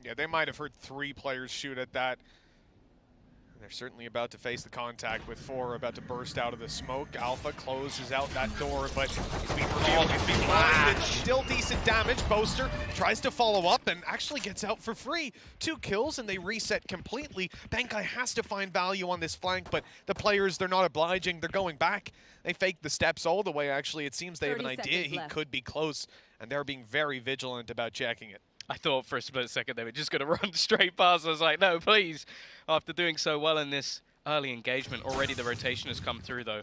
Yeah, they might have heard 3 players shoot at that. They're certainly about to face the contact with 4 about to burst out of the smoke. Alpha closes out that door, but he's being revealed, he's being blinded. Still decent damage. Boaster tries to follow up and actually gets out for free. 2 kills and they reset completely. Bankai has to find value on this flank, but the players, they're not obliging. They're going back. They fake the steps all the way. Actually, it seems they have an idea he could be close, and they're being very vigilant about checking it. I thought for a split second they were just going to run straight past. I was like, no, please. After doing so well in this early engagement, already the rotation has come through, though.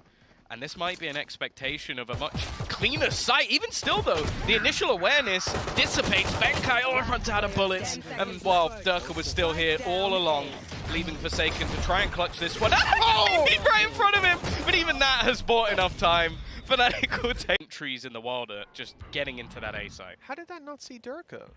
And this might be an expectation of a much cleaner sight. Even still, though, the initial awareness dissipates. Bankai runs out of bullets. And while Durka was still here all along, leaving Forsaken to try and clutch this one. Oh! He's right in front of him! But even that has bought enough time. Fnatic will take trees in the wild just getting into that A site. How did that not see Durka?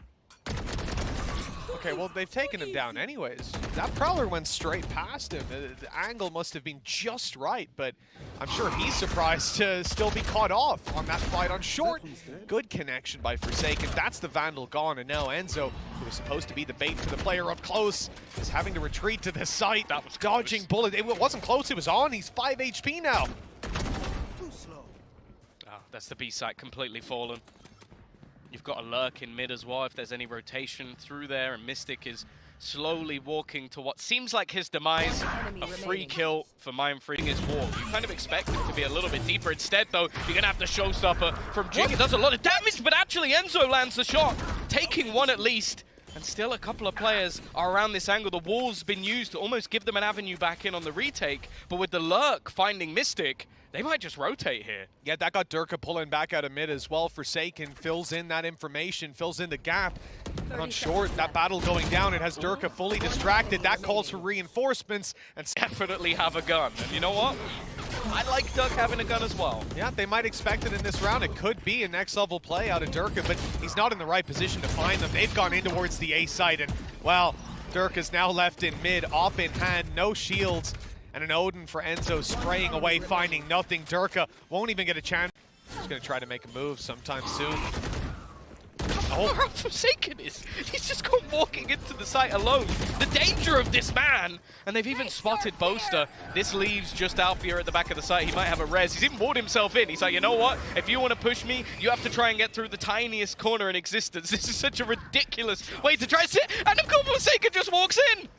Okay, well, they've taken him down anyways. That Prowler went straight past him. The angle must have been just right, but I'm sure he's surprised to still be caught off on that fight on short. Good connection by Forsaken. That's the Vandal gone, and now Enzo, who was supposed to be the bait for the player up close, is having to retreat to the site. That was dodging bullet. It wasn't close, it was on. He's 5 HP now. Oh, that's the B site completely fallen. You've got a lurk in mid as well if there's any rotation through there, and Mystic is slowly walking to what seems like his demise. A free kill for Mindfreeing his wall. You kind of expect it to be a little bit deeper. Instead, though, you're going to have the showstopper from Jing. It does a lot of damage, but actually Enzo lands the shot, taking one at least. And still a couple of players are around this angle. The wall's been used to almost give them an avenue back in on the retake, but with the lurk finding Mystic, they might just rotate here. Yeah, that got Durka pulling back out of mid as well. Forsaken fills in that information, fills in the gap. And on short, that battle going down, it has Durka fully distracted. That calls for reinforcements and definitely have a gun. And you know what? I like Duck having a gun as well. Yeah, they might expect it in this round. It could be a next level play out of Durka, but he's not in the right position to find them. They've gone in towards the A site, and well, Durka's now left in mid, op in hand, no shields. And an Odin for Enzo spraying away, finding nothing. Durka won't even get a chance. He's going to try to make a move sometime soon. Oh, how Forsaken is. He's just gone walking into the site alone. The danger of this man. And they've even spotted Boaster. This leaves just Alfia at the back of the site. He might have a res. He's even walled himself in. He's like, you know what? If you want to push me, you have to try and get through the tiniest corner in existence. This is such a ridiculous way to try and sit. And of course, Forsaken just walks in.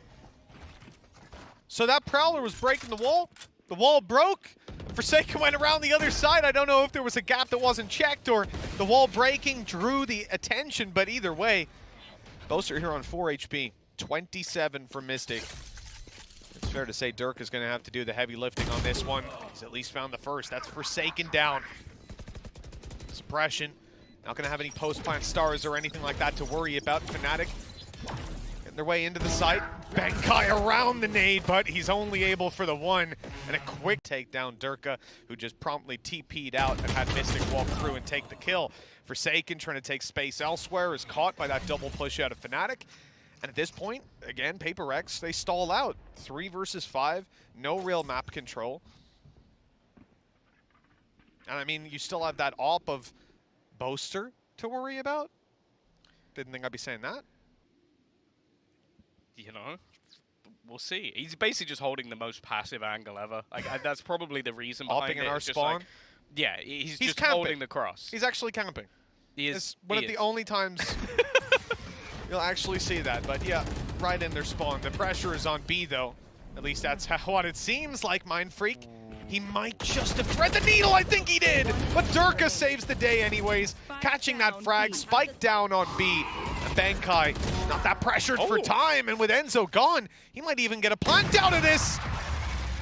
So that Prowler was breaking the wall. The wall broke. Forsaken went around the other side. I don't know if there was a gap that wasn't checked or the wall breaking drew the attention, but either way, Boaster here on 4 HP. 27 for Mystic. It's fair to say Dirk is going to have to do the heavy lifting on this one. He's at least found the first. That's Forsaken down. Suppression. Not going to have any post-plant stars or anything like that to worry about. Fnatic getting their way into the site. Bankai around the nade, but he's only able for the one. And a quick takedown, Durka, who just promptly TP'd out and had Mystic walk through and take the kill. Forsaken trying to take space elsewhere is caught by that double push out of Fnatic. And at this point, again, Paper Rex, they stall out. 3 versus 5, no real map control. And I mean, you still have that op of Boaster to worry about. Didn't think I'd be saying that. You know, we'll see. He's basically just holding the most passive angle ever. Like that's probably the reason behind Opping it. in our spawn? Like, yeah, he's just camping. holding the cross. He's actually camping. He is. It's one of the only times you'll actually see that. But yeah, right in their spawn. The pressure is on B though. At least that's what it seems like, Mind Freak. He might just have thread the needle, I think he did! But Durka saves the day anyways, catching that frag, spike down on B. And Bankai, not that pressured for time, and with Enzo gone, he might even get a plant out of this!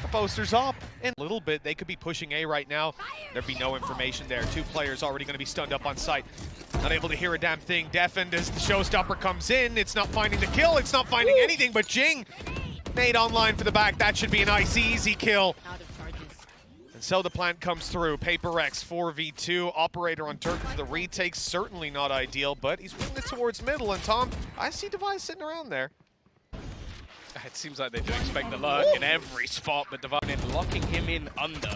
The Boaster's up. In a little bit, they could be pushing A right now. There'd be no information there. 2 players already going to be stunned up on site. Not able to hear a damn thing. Deafened as the showstopper comes in. It's not finding the kill, it's not finding anything, but Jing, nade online for the back. That should be a nice, easy kill. And so the plant comes through. Paper Rex 4v2. Operator on Turk for the retake. Certainly not ideal, but he's winging it towards middle. And Tom, I see Device sitting around there. It seems like they do expect the lurk in every spot, but Divine locking him in under.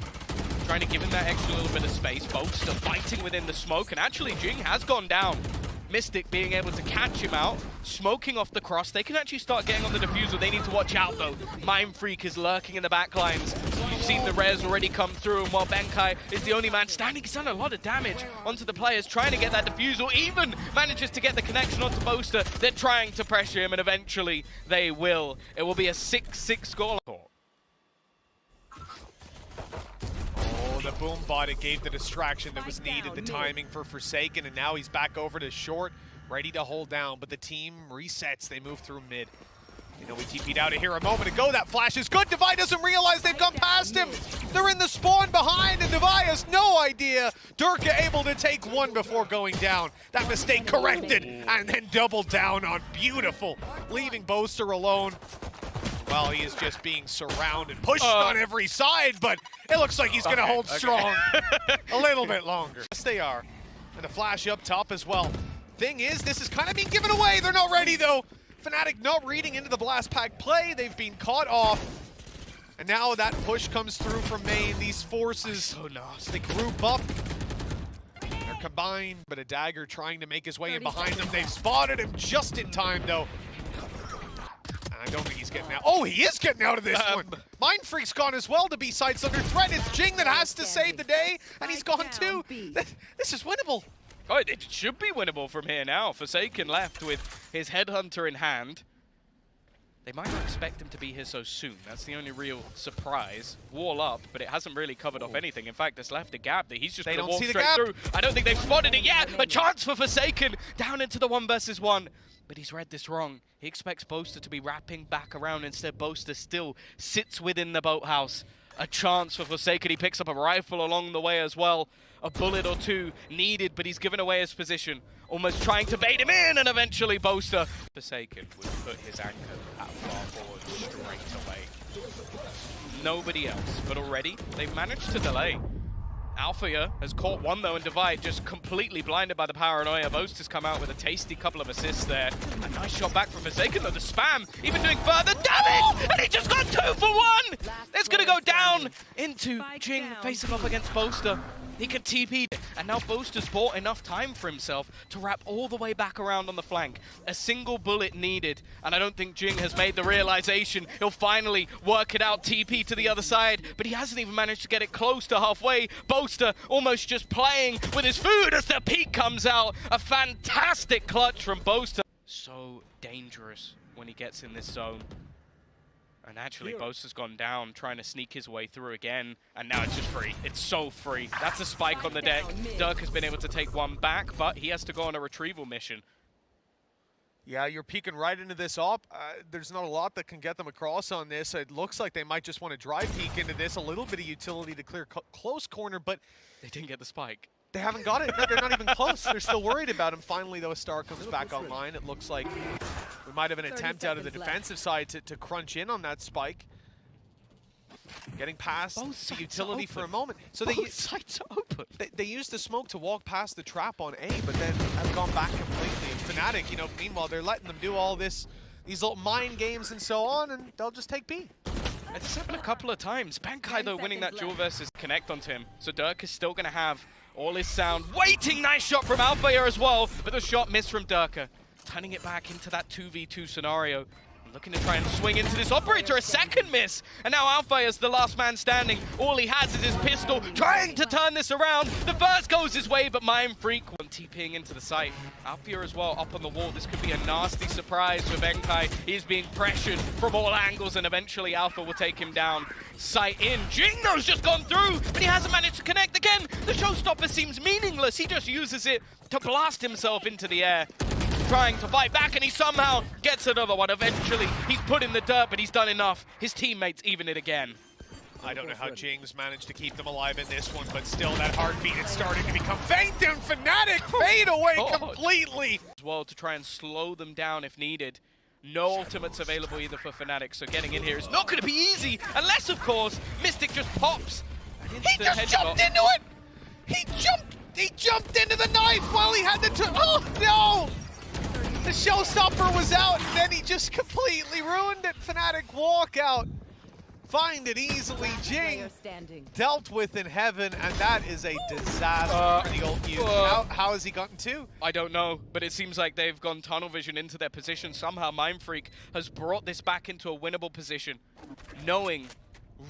Trying to give him that extra little bit of space. Boaster fighting within the smoke, and actually Jing has gone down. Mystic being able to catch him out, smoking off the cross. They can actually start getting on the defusal. They need to watch out though. Mind Freak is lurking in the back lines. You've seen the res already come through, and while Benkai is the only man standing, he's done a lot of damage onto the players, trying to get that defusal, even manages to get the connection onto Boaster. They're trying to pressure him, and eventually they will. It will be a 6-6 score. The boom bot, it gave the distraction that was needed, the timing for Forsaken, and now he's back over to short, ready to hold down, but the team resets. They move through mid. You know, we TP'd out of here a moment ago. That flash is good. Devi doesn't realize they've gone past him. They're in the spawn behind, and Devi has no idea. Durka able to take one before going down. That mistake corrected, and then doubled down on beautiful, leaving Boaster alone. Well, he is just being surrounded, pushed on every side, but it looks like he's going to hold strong a little bit longer. Yes, they are. And a flash up top as well. Thing is, this is kind of being given away. They're not ready, though. Fnatic not reading into the blast pack play. They've been caught off. And now that push comes through from main. These forces, so nasty. They group up. They're combined, but a dagger trying to make his way in behind them. They've spotted him just in time, though. I don't think he's getting out. Oh, he is getting out of this one. Mind Freak's gone as well to be sights under threat. It's Jing that has to save the day, and he's gone too. This is winnable. Oh, it should be winnable from here now. Forsaken left with his headhunter in hand. They might not expect him to be here so soon. That's the only real surprise. Wall up, but it hasn't really covered off anything. In fact, it's left a gap that he's just going to walk straight through. I don't think they've spotted it yet. A chance for Forsaken down into the 1 versus 1. But he's read this wrong. He expects Boaster to be wrapping back around. Instead, Boaster still sits within the boathouse. A chance for Forsaken. He picks up a rifle along the way as well. A bullet or two needed, but he's given away his position. Almost trying to bait him in, and eventually Boaster. Forsaken would put his anchor that far forward straight away. Nobody else, but already they've managed to delay. Alphia has caught one though, and Divide just completely blinded by the paranoia. Boaster's come out with a tasty couple of assists there. A nice shot back from Forsaken though, the spam even doing further damage, and he just got 2 for 1! It's gonna go down into Jing facing off against Boaster. He can TP, and now Boaster's bought enough time for himself to wrap all the way back around on the flank. A single bullet needed, and I don't think Jing has made the realization he'll finally work it out, TP to the other side, but he hasn't even managed to get it close to halfway. Boaster almost just playing with his food as the peak comes out. A fantastic clutch from Boaster. So dangerous when he gets in this zone. And actually, Boaster's gone down, trying to sneak his way through again, and now it's just free. It's so free. That's a spike on the deck. Dirk has been able to take one back, but he has to go on a retrieval mission. Yeah, you're peeking right into this op. There's not a lot that can get them across on this. It looks like they might just want to dry peek into this. A little bit of utility to clear close corner, but they didn't get the spike. They haven't got it. No, they're not even close. They're still worried about him. Finally, though, a star comes back online. It looks like we might have an attempt out of the defensive side to crunch in on that spike. Getting past the utility for a moment. So they used the smoke to walk past the trap on A, but then have gone back completely. And Fnatic, you know, meanwhile, they're letting them do all this, these little mind games and so on, and they'll just take B. It's happened a couple of times. Benkai, though, winning that duel versus connect onto him. So Dirk is still going to have all his sound. Waiting, nice shot from Alpha here as well, but the shot missed from Durka. Turning it back into that 2v2 scenario. Looking to try and swing into this operator, a second miss. And now Alpha is the last man standing. All he has is his pistol, trying to turn this around. The first goes his way, but Mind Freak TPing into the site. Alpha as well up on the wall. This could be a nasty surprise for Benkai. He's being pressured from all angles, and eventually Alpha will take him down. Sight in. Jingo's just gone through, but he hasn't managed to connect again. The showstopper seems meaningless. He just uses it to blast himself into the air. Trying to fight back, and he somehow gets another one. Eventually, he's put in the dirt, but he's done enough. His teammates even it again. I don't know how Jing's managed to keep them alive in this one, but still that heartbeat is starting to become faint, and Fnatic fade away completely. As well, to try and slow them down if needed. No ultimates available either for Fnatic, so getting in here is not going to be easy, unless, of course, Mystic just pops. He just jumped into it! He jumped into the knife while he had the oh, no! The showstopper was out, and then he just completely ruined it. Fnatic walk out. find it easily. Jing dealt with in heaven, and that is a disaster for the old Fuse. How has he gotten two? I don't know, but it seems like they've gone tunnel vision into their position. Somehow Mindfreak has brought this back into a winnable position, knowing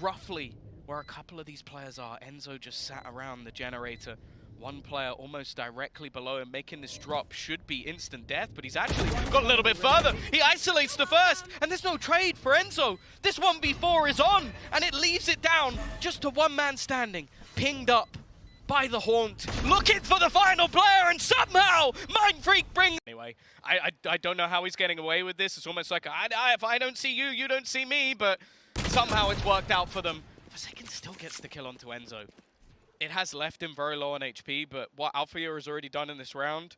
roughly where a couple of these players are. Enzo just sat around the generator. One player almost directly below him, making this drop should be instant death, but he's actually got a little bit further. He isolates the first, and there's no trade for Enzo. This 1v4 is on, and it leaves it down just to one man standing, pinged up by the Haunt, looking for the final player, and somehow Mindfreak brings... Anyway, I don't know how he's getting away with this. It's almost like, if I don't see you, you don't see me, but somehow it's worked out for them. Forsaken still gets the kill onto Enzo. It has left him very low on HP, but what Alpha has already done in this round,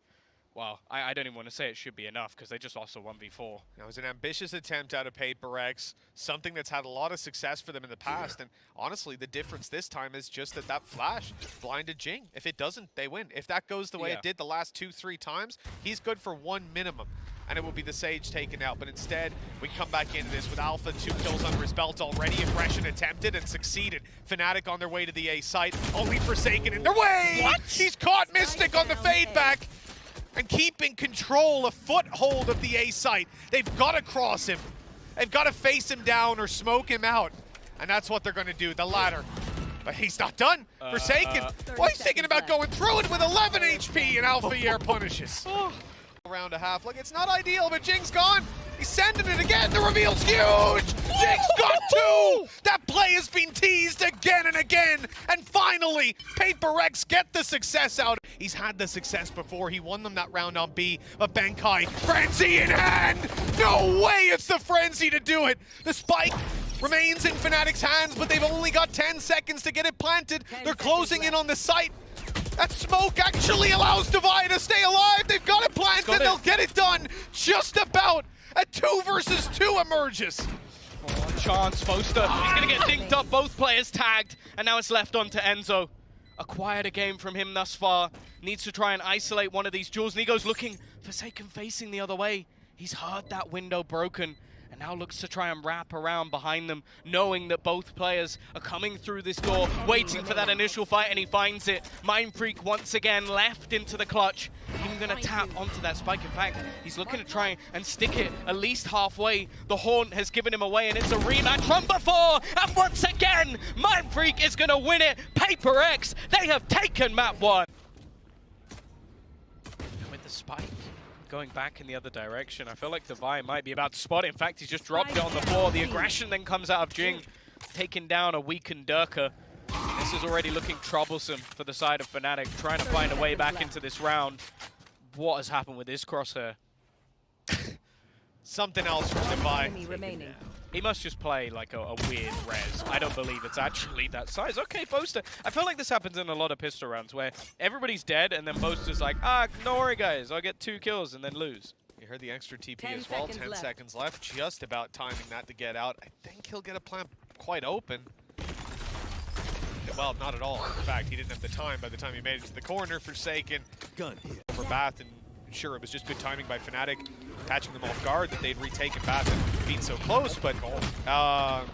well, I don't even want to say it should be enough, because they just lost a 1v4. That was an ambitious attempt out of Paper X, something that's had a lot of success for them in the past, and honestly, the difference this time is just that flash blinded Jing. If it doesn't, they win. If that goes the way it did the last 2-3 times, he's good for one minimum, and it will be the Sage taken out. But instead, we come back into this with Alpha, 2 kills under his belt already. Aggression attempted and succeeded. Fnatic on their way to the A site, only Forsaken in their way! What? He's caught Mystic on the fade back! And keeping control, a foothold of the A site. They've got to cross him. They've got to face him down or smoke him out. And that's what they're going to do, the latter. But he's not done. Forsaken, well, he's thinking about going through it with 11 HP, and Alpha Air punishes. Around a half. Look, it's not ideal, but Jing's gone. He's sending it again. The reveal's huge. Jing's got 2. That play has been teased again and again. And finally, Paper X get the success out. He's had the success before. He won them that round on B. But Benkai, Frenzy in hand. No way it's the Frenzy to do it. The spike remains in Fnatic's hands, but they've only got 10 seconds to get it planted. They're closing in on the site. That smoke actually allows Divide to stay alive. They've got it planted. They'll get it done just about. A 2 versus 2 emerges. Oh, chance, Boaster. He's going to get dinked up. Both players tagged. And now it's left on to Enzo. A quieter game from him thus far. Needs to try and isolate one of these jewels. And he goes looking. Forsaken facing the other way. He's heard that window broken. And now looks to try and wrap around behind them, knowing that both players are coming through this door, waiting for that initial fight, and he finds it. Mindfreak once again left into the clutch. Even going to tap onto that spike. In fact, he's looking to try and stick it at least halfway. The Haunt has given him away, and it's a rematch from before. And once again, Mindfreak is going to win it. Paper X, they have taken map 1. And with the spike going back in the other direction, I feel like Divine might be about to spot it. In fact, he's just dropped it on the floor. The aggression then comes out of Jing, taking down a weakened Durka. This is already looking troublesome for the side of Fnatic, trying to find a way back into this round. What has happened with this crosshair? Something else from Divine. He must just play like a weird res. I don't believe it's actually that size. Okay, Boaster. I feel like this happens in a lot of pistol rounds where everybody's dead and then Boaster's like, no worry guys, I'll get 2 kills and then lose. You heard the extra TP as well. 10 seconds left. Just about timing that to get out. I think he'll get a plant quite open. Well, not at all. In fact, he didn't have the time by the time he made it to the corner. Forsaken over Bath, and sure, it was just good timing by Fnatic, catching them off guard that they'd retaken Bath and been so close, but all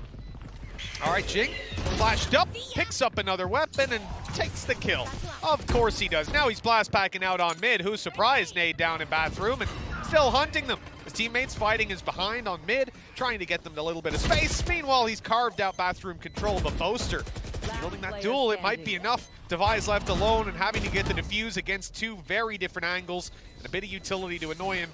right, Jing flashed up, picks up another weapon, and takes the kill. Of course he does. Now he's blast packing out on mid. Who's surprised? Nade down in Bathroom and still hunting them. His teammates fighting his behind on mid, trying to get them a little bit of space. Meanwhile, he's carved out Bathroom control, but Boaster fielding that duel, it might be enough. Devi's left alone and having to get the defuse against 2 very different angles and a bit of utility to annoy him.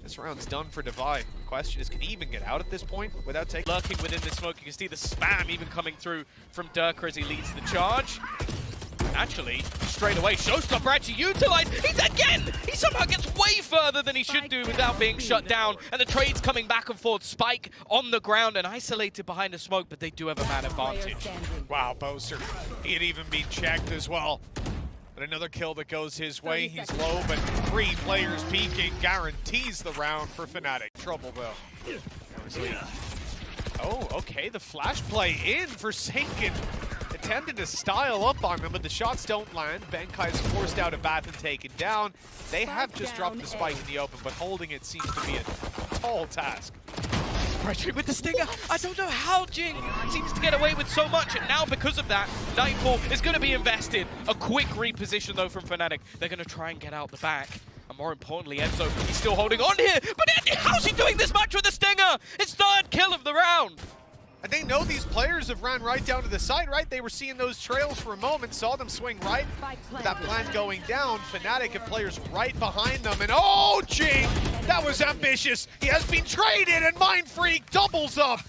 This round's done for Devi. The question is, can he even get out at this point without taking... Lurking within the smoke, you can see the spam even coming through from Durka as he leads the charge. And actually, straight away, Showstopper actually utilized. He somehow gets way further than he should do without being shut down. And the trade's coming back and forth. Spike on the ground and isolated behind the smoke, but they do have a man advantage. Wow, Boaster. He had even been checked as well. But another kill that goes his way. He's low, but 3 players peeking guarantees the round for Fnatic. Trouble, though. Oh, okay, the flash play in for Forsaken. Attempted to style up on them, but the shots don't land. Benkai is forced out of Bath and taken down. They have just dropped the spike in the open, but holding it seems to be a tall task. pressuring with the stinger. I don't know how Jing seems to get away with so much, and now because of that, Nightfall is going to be invested. A quick reposition though from Fnatic. They're going to try and get out the back. And more importantly, Enzo, he's still holding on here. But how's he doing this much with the stinger? His third kill of the round. And they know these players have ran right down to the side, right? They were seeing those trails for a moment, saw them swing right. That plant going down, Fnatic have players right behind them, and oh, Jing! That was ambitious! He has been traded, and Mindfreak doubles up!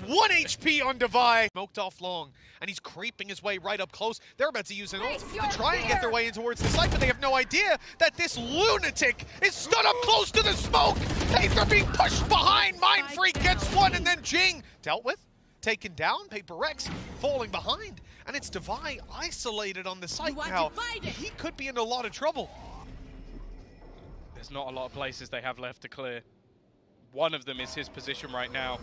1 HP on Devi. Smoked off long, and he's creeping his way right up close. They're about to use an ult to try and get their way in towards the site, but they have no idea that this lunatic is stood up close to the smoke! They're being pushed behind! Mindfreak gets one, and then Jing dealt with. Taken down, Paper Rex falling behind, and it's Devi isolated on the site now. He could be in a lot of trouble. There's not a lot of places they have left to clear. One of them is his position right now,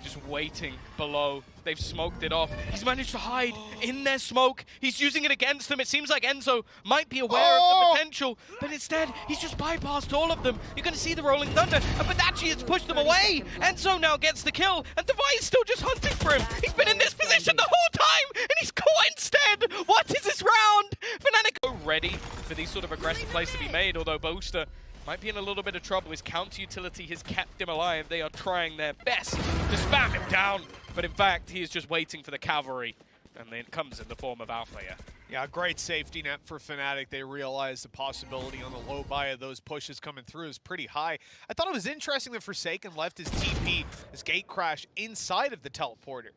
just waiting below. They've smoked it off. He's managed to hide in their smoke. He's using it against them. It seems like Enzo might be aware of the potential, but instead, he's just bypassed all of them. You're going to see the Rolling Thunder, and Badachi has pushed them away. Enzo now gets the kill, and Devi is still just hunting for him. He's been in this position the whole time, and he's caught instead. What is this round? Fnatic ready for these sort of aggressive plays to be made, although Boaster might be in a little bit of trouble. His counter utility has kept him alive. They are trying their best to spam him down, but in fact, he is just waiting for the cavalry, and then it comes in the form of Alpha. Yeah, great safety net for Fnatic. They realized the possibility on the low buy of those pushes coming through is pretty high. I thought it was interesting that Forsaken left his TP, his gate crash, inside of the teleporter.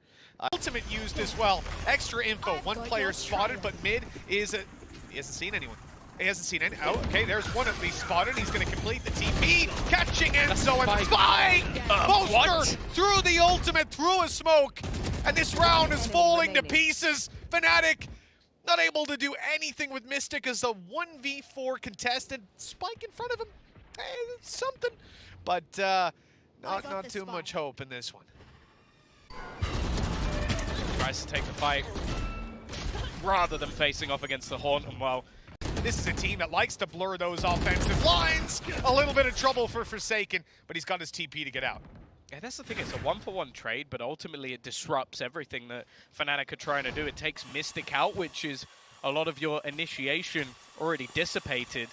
Ultimate used as well. Extra info. One player spotted, but mid is he hasn't seen anyone. He hasn't seen any. Oh, okay, there's one at least spotted. He's going to complete the TP. Catching Enzo and Spike! Boaster through the ultimate, through a smoke. And this round is falling to pieces. Fnatic not able to do anything with Mystic as a 1v4 contested. Spike in front of him. Hey, something. But not too much hope in this one. Tries to take the fight rather than facing off against the Haunt, and well, this is a team that likes to blur those offensive lines. A little bit of trouble for Forsaken, but he's got his TP to get out. Yeah, that's the thing. It's a 1-for-1 trade, but ultimately it disrupts everything that Fnatic are trying to do. It takes Mystic out, which is a lot of your initiation already dissipated.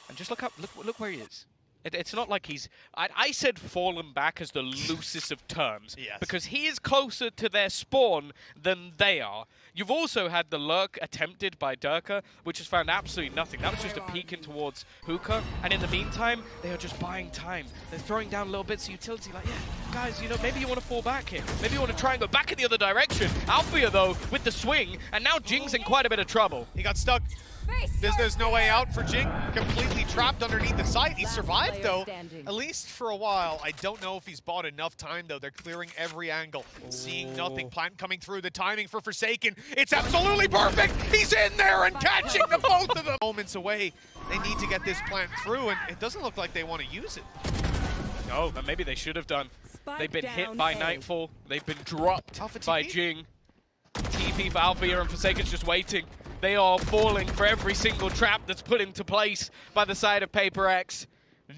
And just look where he is. It's not like he's... I said fallen back as the loosest of terms. Yes. Because he is closer to their spawn than they are. You've also had the lurk attempted by Durka, which has found absolutely nothing. That was just a peek in towards Hookah. And in the meantime, they are just buying time. They're throwing down little bits of utility like, yeah, guys, you know, maybe you want to fall back here. Maybe you want to try and go back in the other direction. Althea, though, with the swing. And now Jing's in quite a bit of trouble. He got stuck. There's no way out for Jing. Completely trapped underneath the site. He survived, though, at least for a while. I don't know if he's bought enough time, though. They're clearing every angle. Seeing nothing. Plant coming through. The timing for Forsaken. It's absolutely perfect. He's in there and catching the both of them. Moments away. They need to get this plant through, and it doesn't look like they want to use it. No, but maybe they should have done. They've been hit by Nightfall. They've been dropped by Jing. TP for Althea and Forsaken's just waiting. They are falling for every single trap that's put into place by the side of Paper X.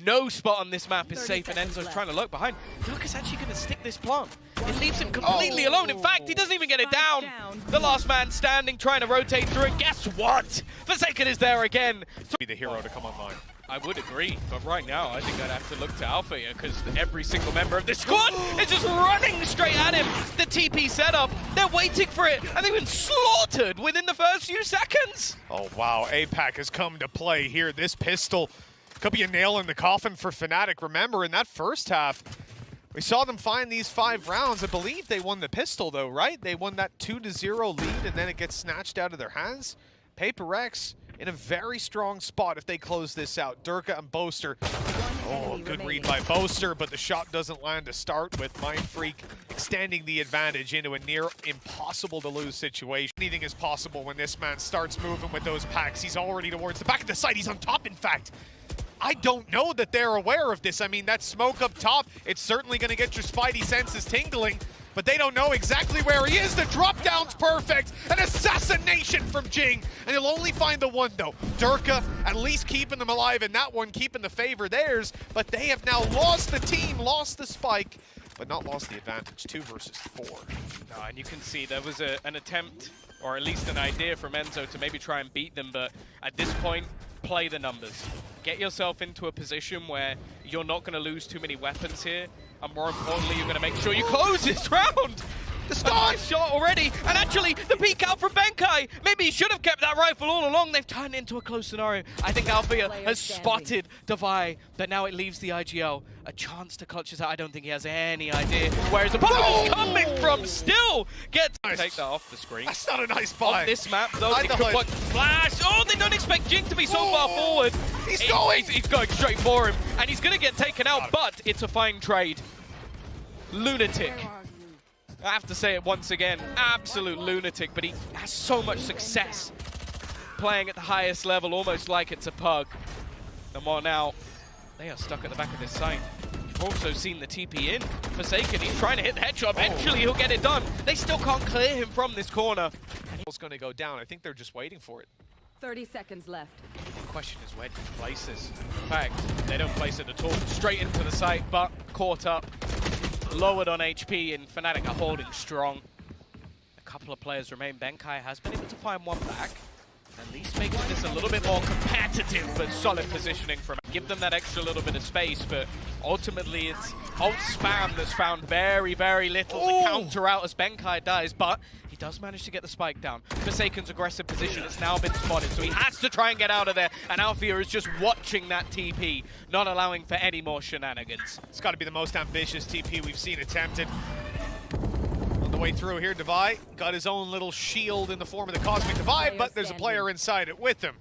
No spot on this map is safe, and Enzo's trying to lurk behind. Durka's actually going to stick this plant. It leaves him completely alone. In fact, he doesn't even get it down. The last man standing, trying to rotate through, and guess what? Forsaken is there again. Be the hero to come online. I would agree, but right now I think I'd have to look to Althea because every single member of this squad is just running straight at him. The TP setup, they're waiting for it, and they've been slaughtered within the first few seconds. Oh wow, APAC has come to play here. This pistol could be a nail in the coffin for Fnatic. Remember, in that first half, we saw them find these 5 rounds. I believe they won the pistol though, right? They won that 2-0 lead, and then it gets snatched out of their hands. Paper X in a very strong spot if they close this out. Durka and Boaster. Oh, good read by Boaster, but the shot doesn't land to start with. Mindfreak extending the advantage into a near impossible to lose situation. Anything is possible when this man starts moving with those packs. He's already towards the back of the site. He's on top, in fact. I don't know that they're aware of this. I mean, that smoke up top, it's certainly going to get your spidey senses tingling, but they don't know exactly where he is. The drop down's perfect. An assassination from Jing. And he'll only find the one, though. Durka at least keeping them alive, and that one keeping the favor theirs. But they have now lost the team, lost the spike. but not lost the advantage. 2 versus 4. No, and you can see there was an attempt, or at least an idea from Enzo to maybe try and beat them, but at this point, play the numbers. Get yourself into a position where you're not going to lose too many weapons here, and more importantly, you're going to make sure you close this round! The start shot already, and actually the peek out from Benkai. Maybe he should have kept that rifle all along. They've turned it into a close scenario. I think Althea has spotted Devi, but now it leaves the IGL a chance to clutch this out. I don't think he has any idea where his opponent is coming from. Still gets to take that off the screen. That's not a nice buy. On this map, though, it could put flash. Oh, they don't expect Jing to be so far forward. He's going straight for him, and he's going to get taken out, but it's a fine trade. Lunatic. I have to say it once again, absolute lunatic, but he has so much success playing at the highest level, almost like it's a pug. And more now, they are stuck at the back of this site. You've also seen the TP in. Forsaken, he's trying to hit the headshot. Eventually he'll get it done. They still can't clear him from this corner. It's going to go down. I think they're just waiting for it. 30 seconds left. The question is, where do you place this? In fact, they don't place it at all. Straight into the site, but caught up. Lowered on HP, and Fnatic are holding strong. A couple of players remain. Benkai has been able to find one back. At least making this a little bit more competitive, but solid positioning from him. Give them that extra little bit of space, but ultimately it's ult spam that's found very, very little to counter out as Benkai dies, but he does manage to get the spike down. Forsaken's aggressive position has now been spotted, so he has to try and get out of there, and Althea is just watching that TP, not allowing for any more shenanigans. It's got to be the most ambitious TP we've seen attempted. On the way through here, Devi got his own little shield in the form of the Cosmic Divide, but there's a player inside it with him.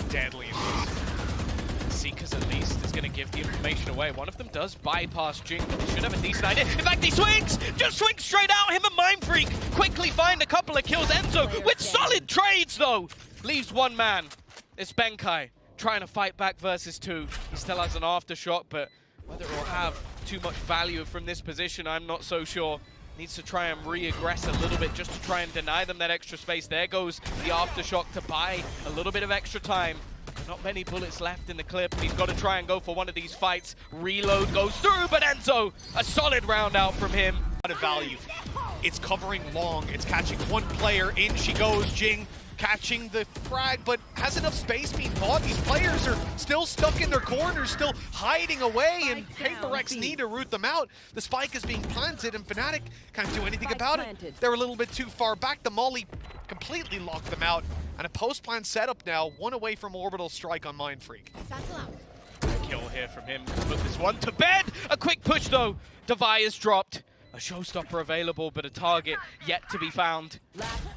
Deadly indeed. Seekers at least is going to give the information away. One of them does bypass Jing, but they should have a decent idea. In fact, he swings! Just swings straight out. Him and Mindfreak quickly find a couple of kills. Enzo with solid trades, though. Leaves one man. It's Benkai trying to fight back versus 2. He still has an aftershock, but whether it will have too much value from this position, I'm not so sure. Needs to try and re-aggress a little bit just to try and deny them that extra space. There goes the aftershock to buy a little bit of extra time. Not many bullets left in the clip, and he's got to try and go for one of these fights. Reload goes through, but Enzo, a solid round out from him. Out of value. It's covering long. It's catching one player. In she goes. Jing catching the frag, but has enough space being bought. These players are still stuck in their corners, still hiding away, and Paper need to root them out. The spike is being planted, and Fnatic can't do anything about it. They're a little bit too far back. The molly completely locked them out. And a post-plan setup now, one away from orbital strike on Mindfreak. Kill here from him. Put this one to bed. A quick push though. Devi is dropped. A showstopper available, but a target yet to be found.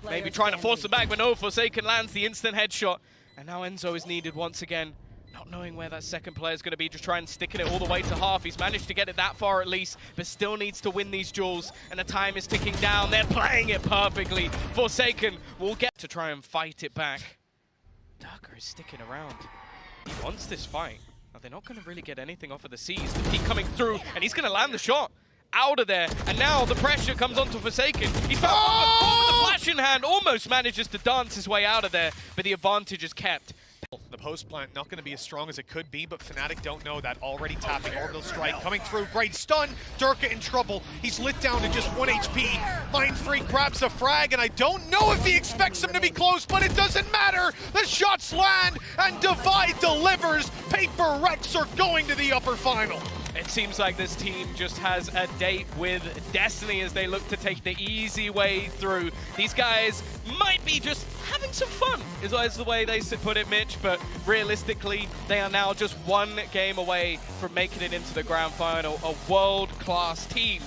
Maybe trying to force the back, but no. Forsaken lands the instant headshot. And now Enzo is needed once again. Not knowing where that second player is going to be, just try and sticking it all the way to half. He's managed to get it that far at least, but still needs to win these duels, and the time is ticking down. They're playing it perfectly. Forsaken will get to try and fight it back. Darker is sticking around. He wants this fight. Now, they're not going to really get anything off of the C's. The peak coming through, and he's going to land the shot. Out of there, and now the pressure comes onto Forsaken. He's found the flash in hand, almost manages to dance his way out of there, but the advantage is kept. The post plant not going to be as strong as it could be, but Fnatic don't know that. Already tapping orbital strike, coming through, great stun. Durka in trouble. He's lit down to just 1 HP. Mindfreak grabs a frag, and I don't know if he expects him to be close, but it doesn't matter. The shots land, and Devi delivers. Paper Rex are going to the upper final. It seems like this team just has a date with destiny as they look to take the easy way through. These guys might be just having some fun, is the way they put it, Mitch, but realistically, they are now just one game away from making it into the grand final. A world-class team